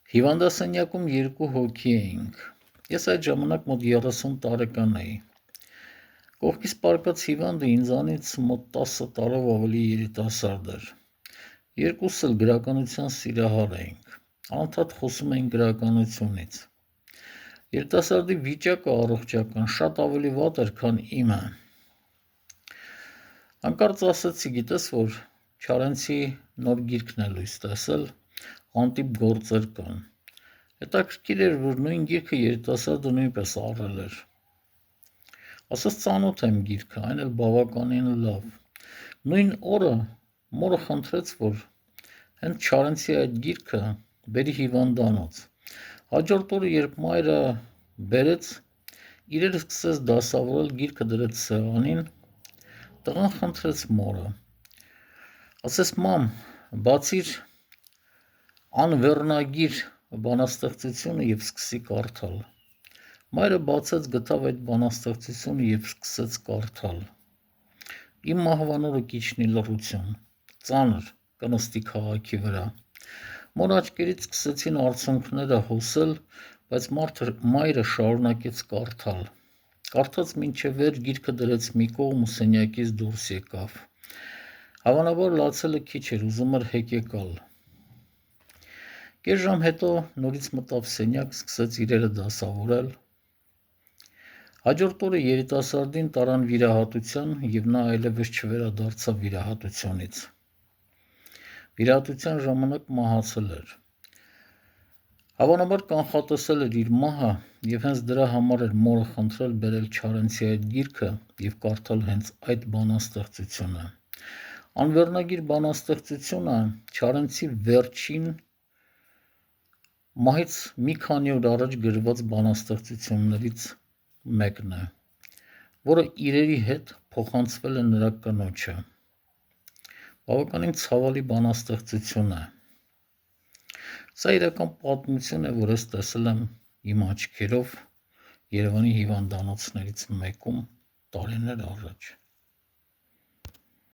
Հիվանդասենյակում երկու հոգի էինք։ Ես այդ ժամանակ մոտ 30 տարեկան էի։ Կողքիս պառկած հիվանդը ինձանից մոտ 10 տարով ավելի երիտասարդ էր։ Երկուսս էլ գրականության սիրահար էինք։ Անընդհատ խոսում էինք գրականությունից։ Երիտասարդի վիճակը առողջական շատ ավելի վատ էր, քան իմը։ Հանկարծ ասացի, գիտես որ Չարենցի նոր գիրքն է լույս տեսել, անտիպ գործեր կան։ Հետաքրքիր էր, որ նույն գիրքը երիտասարդը նույնպես առել էր։ Ասաց ծանոթ եմ գիրքը, այն էլ բավականին լավ։ Նույն օրը մորը խնդրեց, որ հենց Չարենցի այդ գիրքը բերի հիվանդանոց։ Հաջորդ օրը, երբ մայրը բերեց, իրերը սկսեց դասավորել, գիրքը դրեց սեղանին, տղան խնդրեց մորը, ասեց մամ, բացիր անվեռնագիր բանաստեղծությունը և սկսի կարդալ։ Մայրը բացեց, գտավ այդ բանաստեղծությունը և սկսեց կարդալ։ Իմ մահվան օրը կիջնի լռություն, ծանր, կնստի քաղաքի վրա։ Մոր աչքերից սկսեցին արցունքները հոսել, բայց մայրը շարունակեց կարդալ։ Կարդաց մինչև վերջ գիրքը դրեց մի կողմ ու սենյակից դուրս եկավ։ Հավանաբար լացելը քիչ էր, ուզում էր հեկեկալ։ Կես ժամ հետո նորից մտավ սենյակ, սկսեց իրերը դասավորել։ Հաջորդ օրը երիտասարդին տարան վիրահատության և նա այլևս չվերադարձավ վիրահատությունից։ Վիրահատության ժամանակ մահացել էր։ Հավանաբար կանխատեսել էր իր մահը և հենց դրա համար էր մորը խնդրել բերել Չարենցի այդ գիրքը և կարդալ հենց այդ բանաստեղծությունը։ Անվեռնագիր բանաստեղծությունը Չարենցի վերջին մահից մի քանի օր առաջ գրված բանաստեղծություններից մեկն է, որը իրերի հետ փոխանցվել է նրա կնոջը։ Բավականին ցավալի բանաստեղծություն է։ Սա իրական պատմություն է, որ ես տեսել եմ իմ աչքերով Երևանի հիվանդանոցներից մեկում տարիներ առաջ։